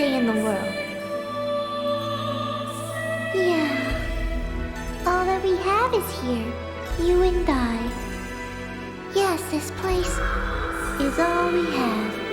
day in the world. Yeah. All that we have is here. You and I. Yes, this place is all we have.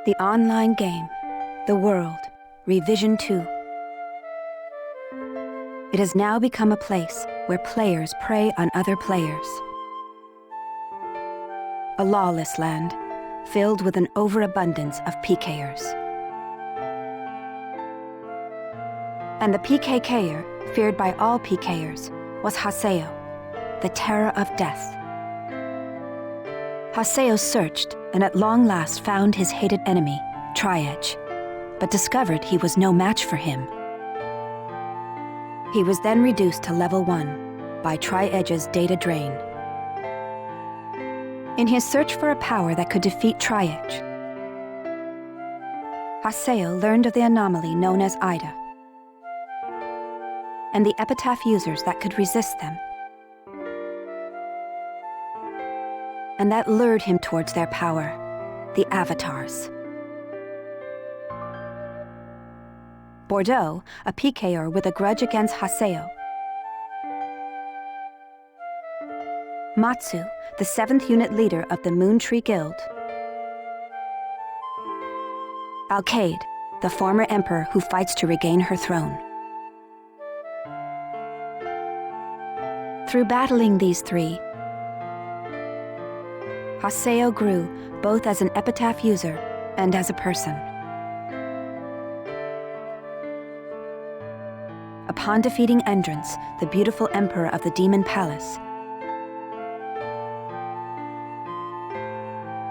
The online game, The World, Revision 2. It has now become a place where players prey on other players. A lawless land, filled with an overabundance of PKers. And the PKKer, feared by all PKers, was Haseo, the terror of death. Haseo searched and at long last found his hated enemy, Tri-Edge, but discovered he was no match for him. He was then reduced to level 1 by Tri-Edge's data drain. In his search for a power that could defeat Tri-Edge, Haseo learned of the anomaly known as Ida, and the epitaph users that could resist them. And that lured him towards their power, the Avatars. Bordeaux, a PKer with a grudge against Haseo. Matsu, the 7th unit leader of the Moon Tree Guild. Alkaid, the former emperor who fights to regain her throne. Through battling these three, Haseo grew both as an epitaph user and as a person. Upon defeating Endrance, the beautiful emperor of the Demon Palace,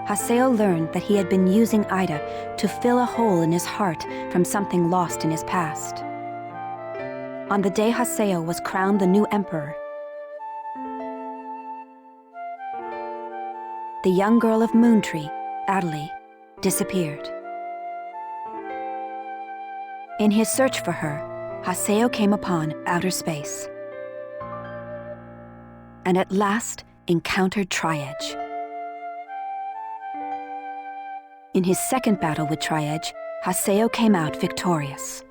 Haseo learned that he had been using Ida to fill a hole in his heart from something lost in his past. On the day Haseo was crowned the new emperor, the young girl of Moontree, Adelie, disappeared. In his search for her, Haseo came upon outer space, and at last encountered Tri-Edge. In his second battle with Tri-Edge, Haseo came out victorious.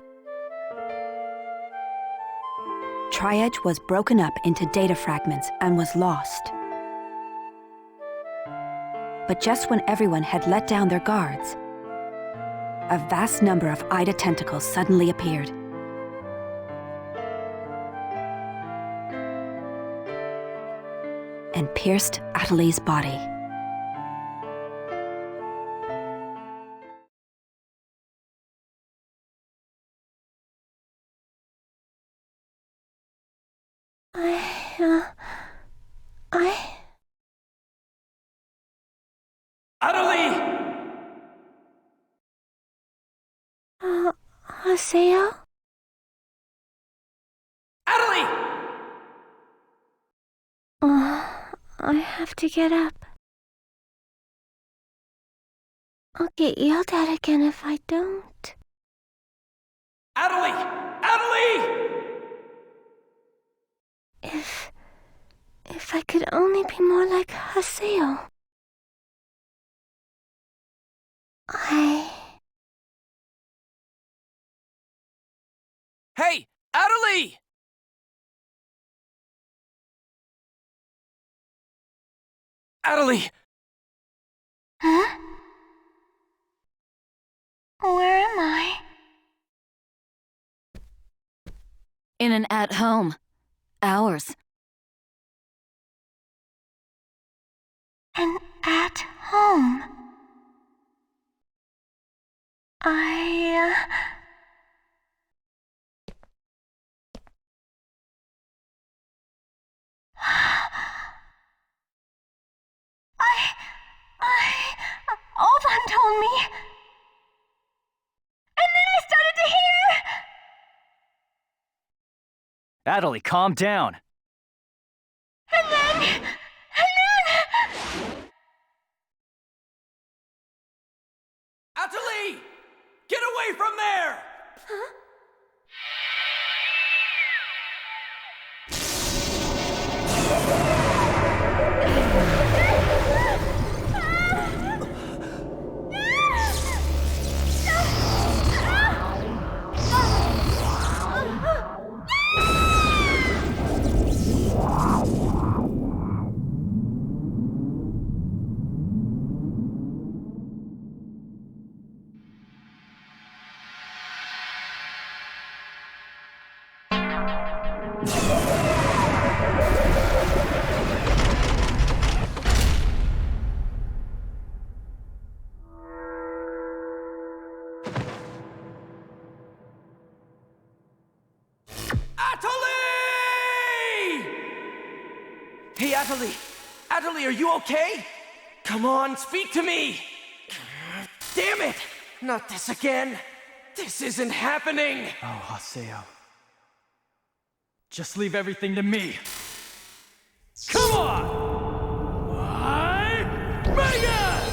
Tri-Edge was broken up into data fragments and was lost. But just when everyone had let down their guards, a vast number of Ida tentacles suddenly appeared. And pierced Adelie's body. Adelie! Haseo? Adelie! I have to get up. I'll get yelled at again if I don't. Adelie! Adelie! If I could only be more like Haseo. Hey, Adelie! Adelie! Huh? Where am I? In an at-home. Ours. And at home. Ovan told me. And then I started to hear. Adelie, calm down. And then Atalie! Get away from there! Huh? Atalie! Hey, Atalie! Atalie, are you okay? Come on, speak to me! Damn it! Not this again! This isn't happening! Oh, Haseo. Just leave everything to me. Come on! Vegas!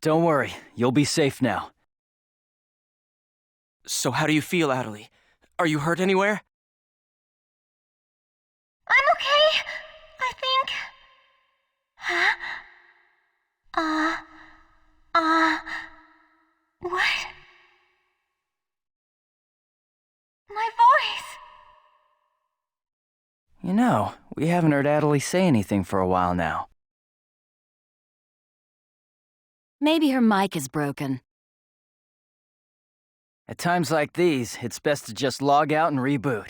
Don't worry, you'll be safe now. So how do you feel, Atalie? Are you hurt anywhere? I'm okay, I think. Huh? What? My voice! You know, we haven't heard Atalie say anything for a while now. Maybe her mic is broken. At times like these, it's best to just log out and reboot.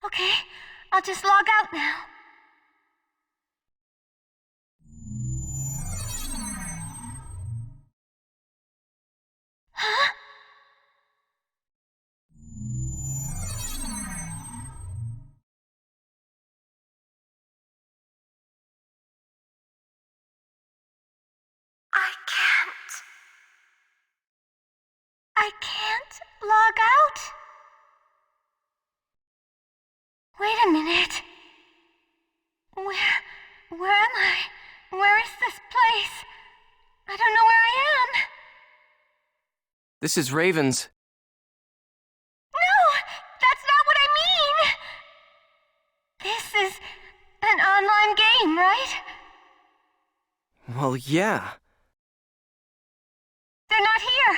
Okay, I'll just log out now. Huh? I can't log out? Wait a minute. Where am I? Where is this place? I don't know where I am. This is Raven's. No, that's not what I mean. This is an online game, right? Well, yeah. They're not here.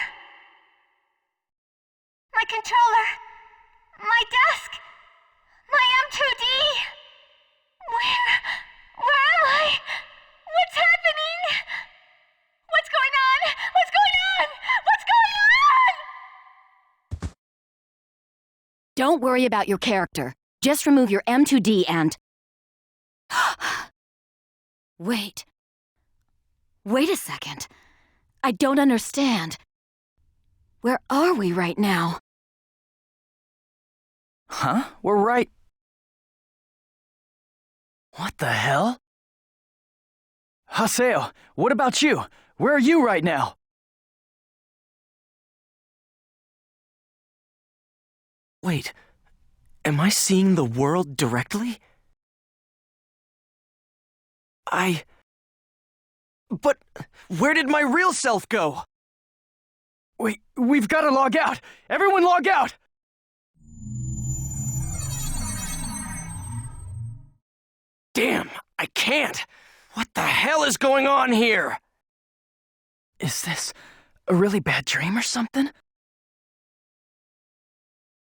My controller, my desk, my M2D. Where am I? What's happening? What's going on? What's going on? What's going on? Don't worry about your character. Just remove your M2D and... Wait. Wait a second. I don't understand. Where are we right now? Huh? We're right... What the hell? Haseo, what about you? Where are you right now? Wait, am I seeing the world directly? But where did my real self go? Wait, we've got to log out! Everyone log out! Damn, I can't! What the hell is going on here? Is this a really bad dream or something?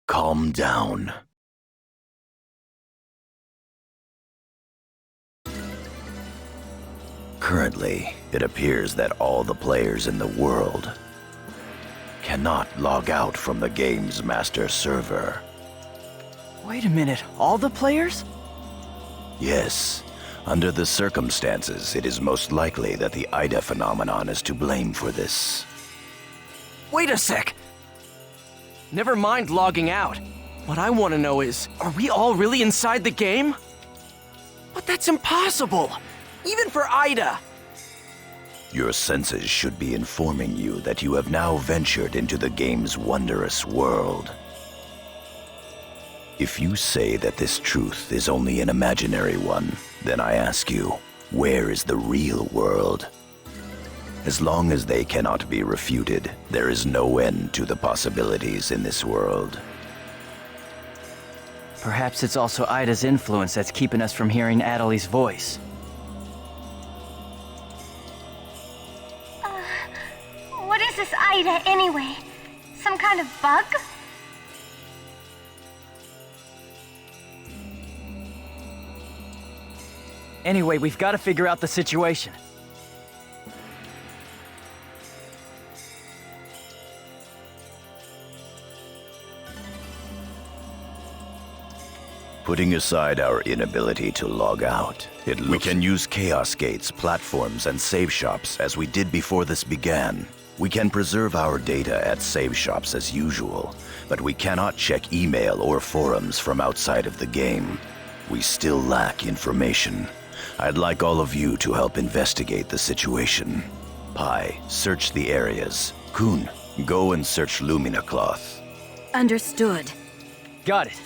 Calm down. Currently, it appears that all the players in the world cannot log out from the game's master server. Wait a minute, all the players? Yes, under the circumstances, it is most likely that the Ida phenomenon is to blame for this. Wait a sec! Never mind logging out. What I want to know is, are we all really inside the game? But that's impossible! Even for Ida! Your senses should be informing you that you have now ventured into the game's wondrous world. If you say that this truth is only an imaginary one, then I ask you, where is the real world? As long as they cannot be refuted, there is no end to the possibilities in this world. Perhaps it's also Ida's influence that's keeping us from hearing Adelie's voice. What is this Ida, anyway? Some kind of bug? Anyway, we've got to figure out the situation. Putting aside our inability to log out, we can use Chaos Gates, platforms, and save shops as we did before this began. We can preserve our data at save shops as usual, but we cannot check email or forums from outside of the game. We still lack information. I'd like all of you to help investigate the situation. Pi, search the areas. Kun, go and search Lumina Cloth. Understood. Got it.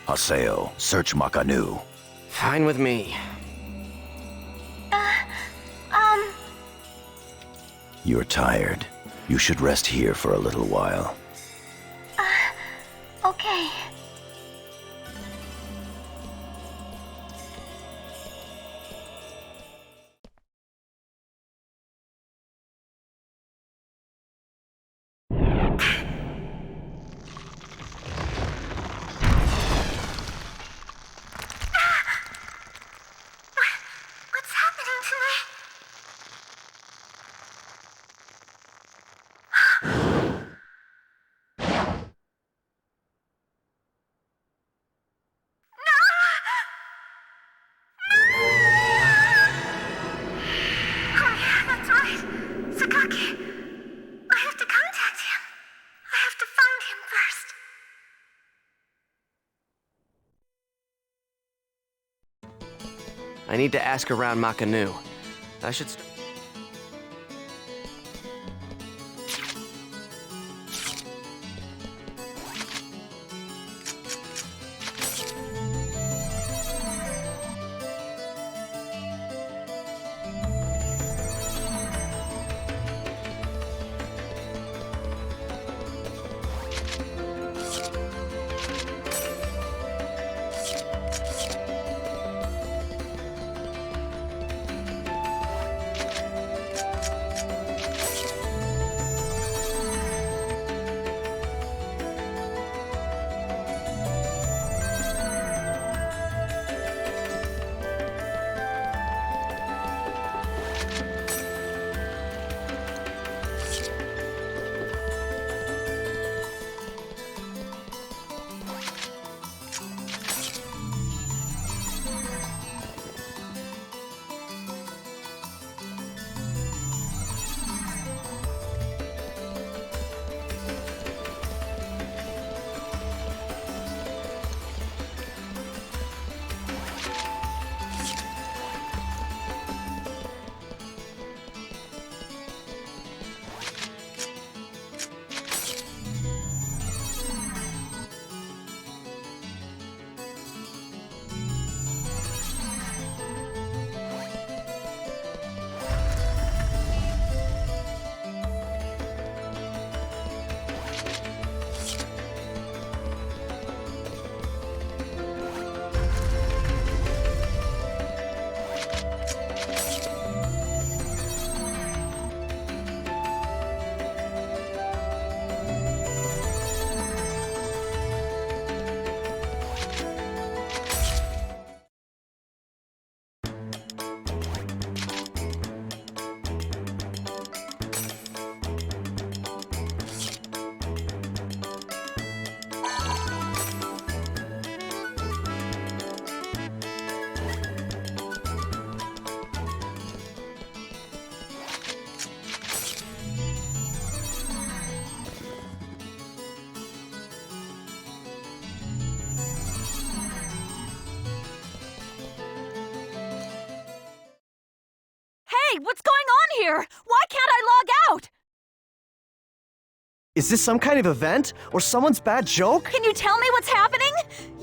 Haseo, search Makanu. Fine with me. You're tired. You should rest here for a little while. Okay. What's happening to me? I need to ask around Makanu. I should Wait, what's going on here? Why can't I log out? Is this some kind of event? Or someone's bad joke? Can you tell me what's happening?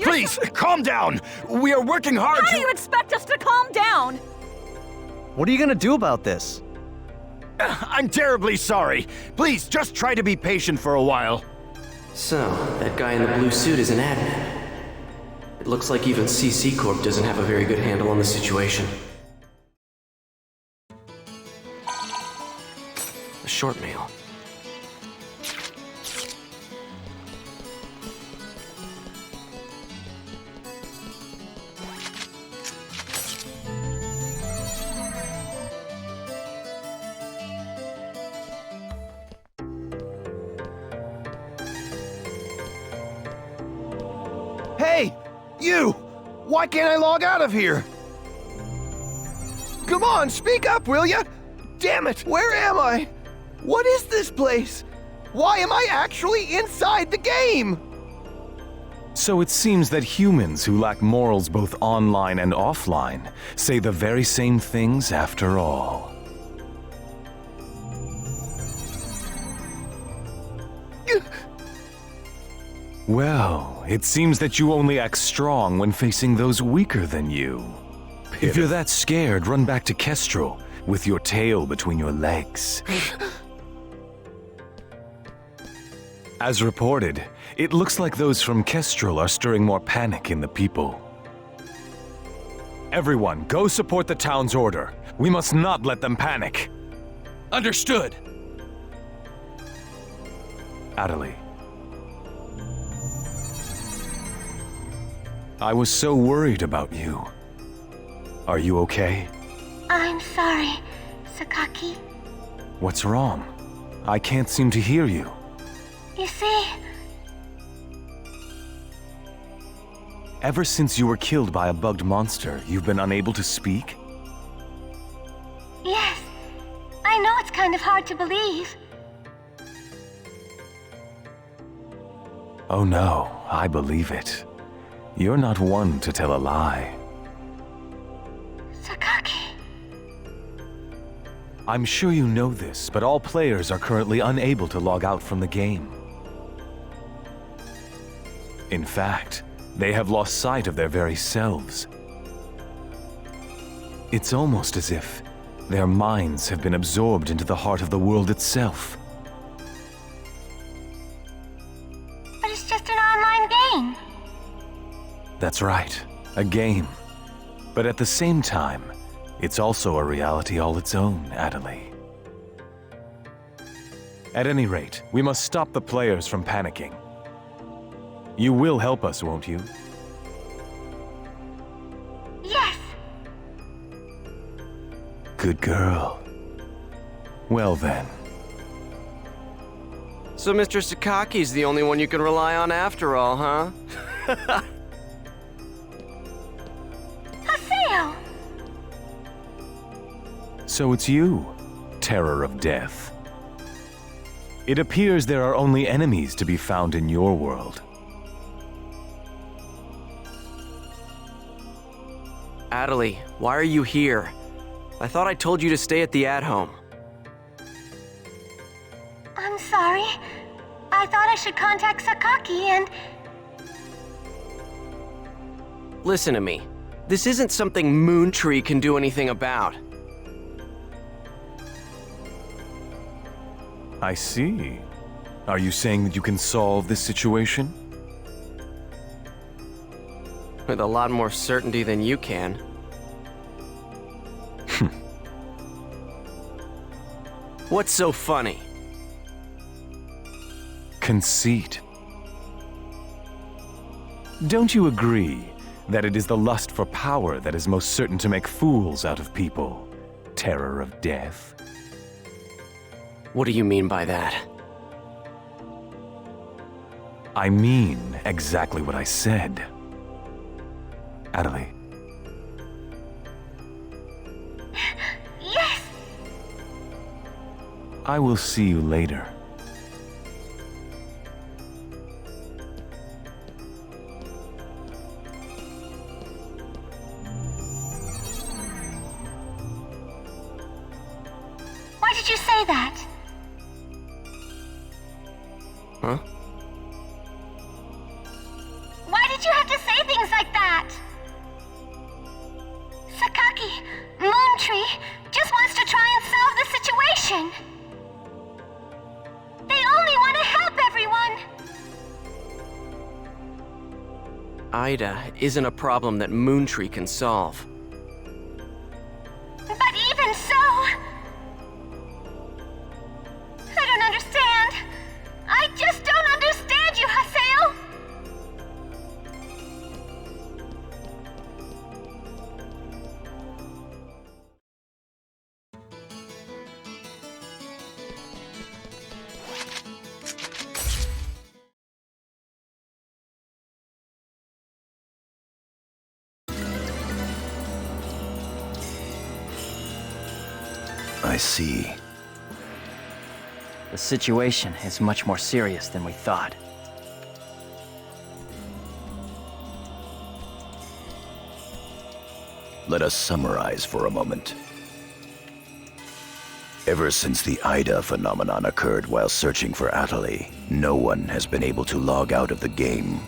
Please, calm down! We are working hard How do you expect us to calm down? What are you gonna do about this? I'm terribly sorry. Please, just try to be patient for a while. So, that guy in the blue suit is an admin. It looks like even CC Corp doesn't have a very good handle on the situation. A short mail. Hey! You! Why can't I log out of here? Come on, speak up, will ya? Damn it, where am I? What is this place? Why am I actually inside the game? So it seems that humans who lack morals both online and offline say the very same things after all. Well, it seems that you only act strong when facing those weaker than you. If you're that scared, run back to Kestrel with your tail between your legs. As reported, it looks like those from Kestrel are stirring more panic in the people. Everyone, go support the town's order. We must not let them panic. Understood. Adelie. I was so worried about you. Are you okay? I'm sorry, Sakaki. What's wrong? I can't seem to hear you. You see, Ever since you were killed by a bugged monster, you've been unable to speak? yes, I know it's kind of hard to believe. Oh no, I believe it. You're not one to tell a lie. Sakaki. I'm sure you know this, but all players are currently unable to log out from the game. In fact, they have lost sight of their very selves. It's almost as if their minds have been absorbed into the heart of the world itself. But it's just an online game. That's right, a game. But at the same time, it's also a reality all its own, Adelie. At any rate, we must stop the players from panicking. You will help us, won't you? Yes. Good girl. Well then. So Mr. Sakaki's the only one you can rely on after all, huh? Haseo! So it's you, Terror of Death. It appears there are only enemies to be found in your world. Adelie, why are you here? I thought I told you to stay at the at-home. I'm sorry. I thought I should contact Sakaki and... Listen to me. This isn't something Moontree can do anything about. I see. Are you saying that you can solve this situation? With a lot more certainty than you can. What's so funny? Conceit. Don't you agree that it is the lust for power that is most certain to make fools out of people, Terror of Death? What do you mean by that? I mean exactly what I said. Adelie. Yes! I will see you later. Why did you say that? Huh? Why did you have to say things like that? Sakaki, Moontree, just wants to try and solve the situation. They only want to help everyone. Ida isn't a problem that Moontree can solve. But even so... I don't understand. I just don't understand you, Haseo. I see. The situation is much more serious than we thought. Let us summarize for a moment. Ever since the Ida phenomenon occurred while searching for Atali, no one has been able to log out of the game.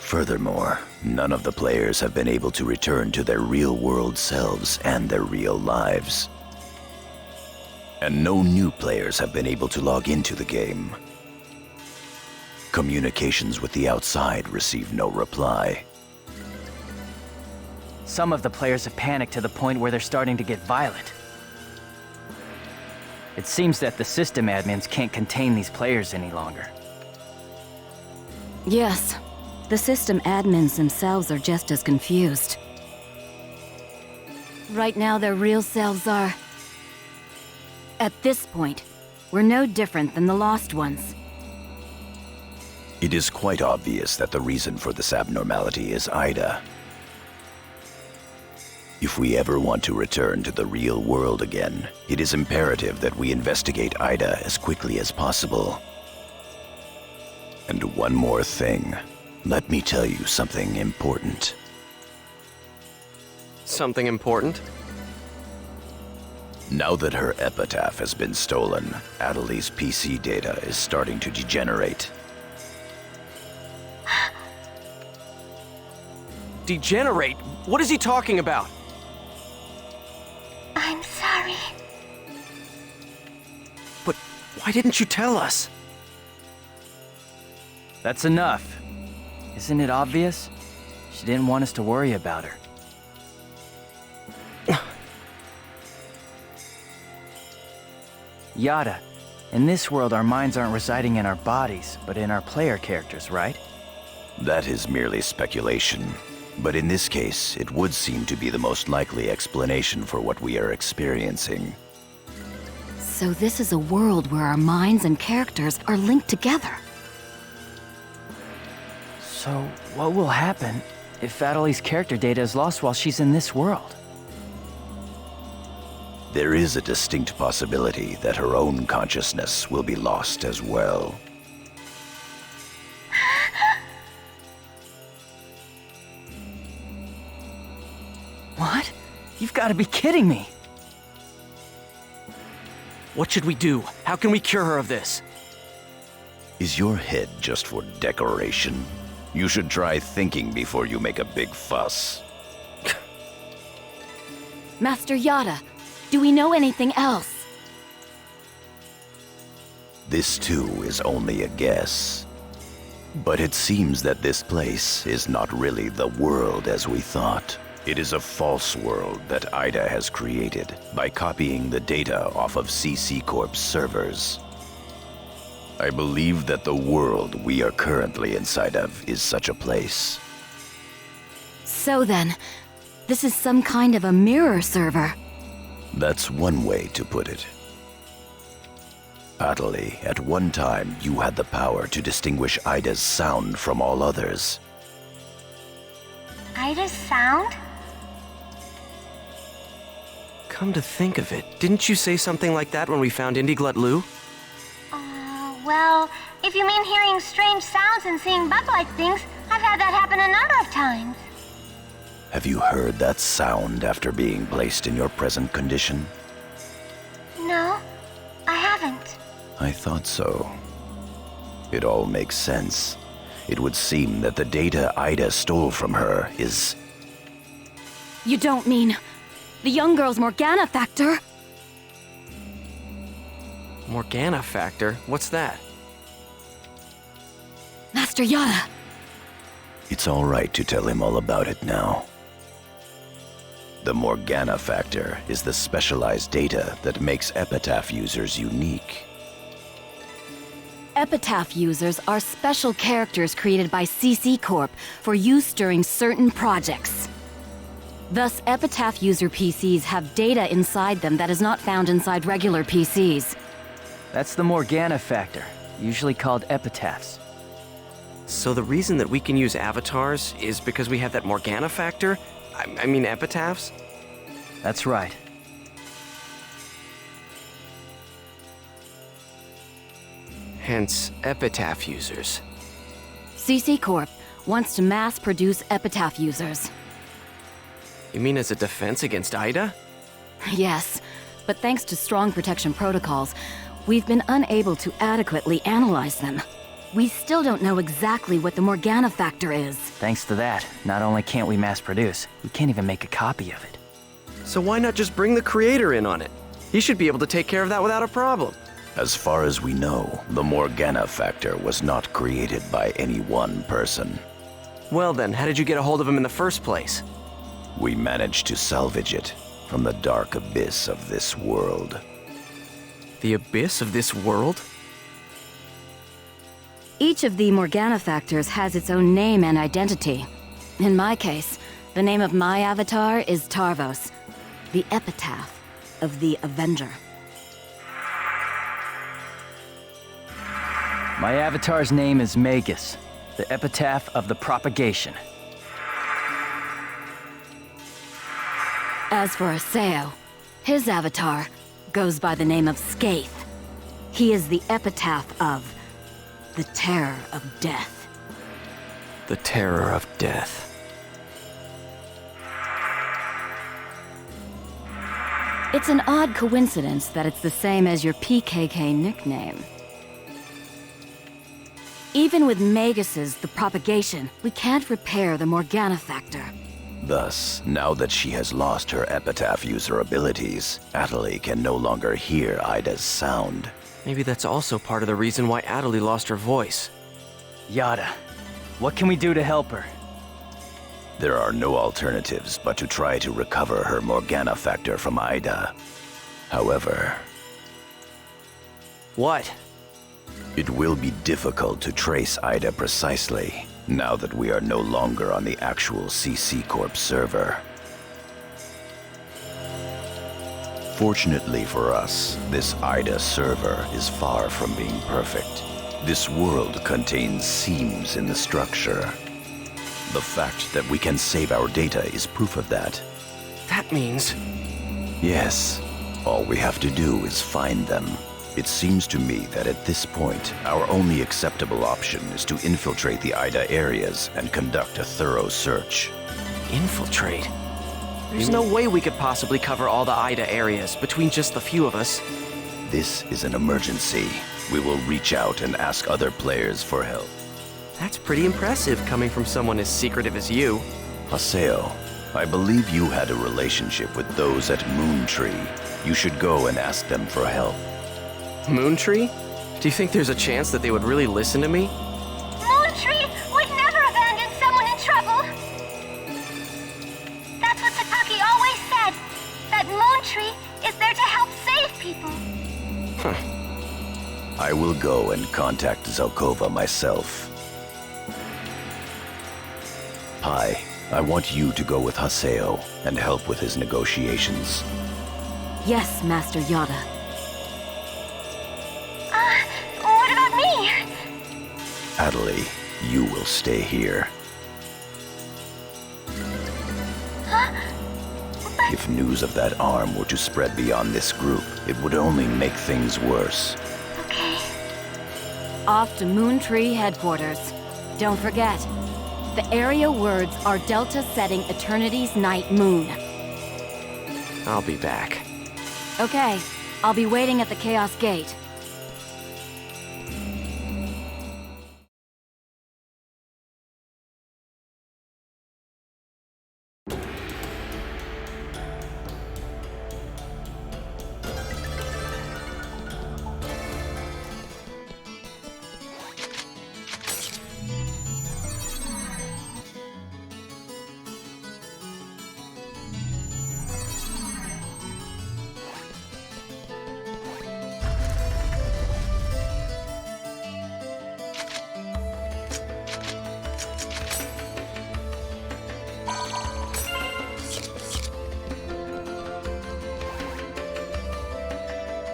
Furthermore, none of the players have been able to return to their real-world selves and their real lives. And no new players have been able to log into the game. Communications with the outside receive no reply. Some of the players have panicked to the point where they're starting to get violent. It seems that the system admins can't contain these players any longer. Yes, the system admins themselves are just as confused. Right now, their real selves are... At this point, we're no different than the Lost Ones. It is quite obvious that the reason for this abnormality is Ida. If we ever want to return to the real world again, it is imperative that we investigate Ida as quickly as possible. And one more thing. Let me tell you something important. Something important? Now that her epitaph has been stolen, Atali's PC data is starting to degenerate. Degenerate? What is he talking about? I'm sorry. But why didn't you tell us? That's enough. Isn't it obvious? She didn't want us to worry about her. Yada, in this world our minds aren't residing in our bodies, but in our player characters, right? That is merely speculation. But in this case, it would seem to be the most likely explanation for what we are experiencing. So this is a world where our minds and characters are linked together. So, what will happen if Atali's character data is lost while she's in this world? There is a distinct possibility that her own consciousness will be lost as well. What? You've got to be kidding me! What should we do? How can we cure her of this? Is your head just for decoration? You should try thinking before you make a big fuss. Master Yada, do we know anything else? This too is only a guess. But it seems that this place is not really the world as we thought. It is a false world that Ida has created by copying the data off of CC Corp's servers. I believe that the world we are currently inside of is such a place. So then, this is some kind of a mirror server. That's one way to put it. Atali, at one time you had the power to distinguish Ida's sound from all others. Ida's sound? Come to think of it, didn't you say something like that when we found Indiglut Lu? Well, if you mean hearing strange sounds and seeing bug-like things, I've had that happen a number of times. Have you heard that sound after being placed in your present condition? No, I haven't. I thought so. It all makes sense. It would seem that the data Ida stole from her is... You don't mean the young girl's Morgana factor? Morgana factor? What's that? Master Yada. It's all right to tell him all about it now. The Morgana factor is the specialized data that makes Epitaph users unique. Epitaph users are special characters created by CC Corp for use during certain projects. Thus, Epitaph user PCs have data inside them that is not found inside regular PCs. That's the Morgana factor, usually called epitaphs. So the reason that we can use avatars is because we have that Morgana factor? I mean epitaphs? That's right. Hence, epitaph users. CC Corp wants to mass produce Epitaph users. You mean as a defense against Ida? Yes, but thanks to strong protection protocols, we've been unable to adequately analyze them. We still don't know exactly what the Morgana factor is. Thanks to that, not only can't we mass produce, we can't even make a copy of it. So why not just bring the creator in on it? He should be able to take care of that without a problem. As far as we know, the Morgana factor was not created by any one person. Well then, how did you get a hold of him in the first place? We managed to salvage it from the dark abyss of this world. The abyss of this world? Each of the Morgana factors has its own name and identity. In my case, the name of my avatar is Tarvos, the epitaph of the Avenger. My avatar's name is Magus, the epitaph of the propagation. As for Aseo, his avatar goes by the name of Skaith. He is the epitaph of the terror of death. The terror of death. It's an odd coincidence that it's the same as your PKK nickname. Even with Magus's The Propagation, we can't repair the Morgana factor. Thus, now that she has lost her epitaph user abilities, Atali can no longer hear Ida's sound. Maybe that's also part of the reason why Atali lost her voice. Yada, what can we do to help her? There are no alternatives but to try to recover her Morgana factor from Ida. However... What? It will be difficult to trace Ida precisely, now that we are no longer on the actual CC Corp server. Fortunately for us, this Ida server is far from being perfect. This world contains seams in the structure. The fact that we can save our data is proof of that. That means... Yes. All we have to do is find them. It seems to me that at this point, our only acceptable option is to infiltrate the Ida areas and conduct a thorough search. Infiltrate? There's no way we could possibly cover all the Ida areas between just the few of us. This is an emergency. We will reach out and ask other players for help. That's pretty impressive coming from someone as secretive as you. Haseo, I believe you had a relationship with those at Moontree. You should go and ask them for help. Moontree? Do you think there's a chance that they would really listen to me? Moontree would never abandon someone in trouble. That's what Sakaki always said, that Moontree is there to help save people. I will go and contact Zelkova myself. Pi, I want you to go with Haseo and help with his negotiations. Yes, Master Yada. What about me? Atali, you will stay here. Huh? If news of that arm were to spread beyond this group, it would only make things worse. Okay. Off to Moontree headquarters. Don't forget, The area words are Delta setting Eternity's night moon. I'll be back. Okay, I'll be waiting at the Chaos Gate.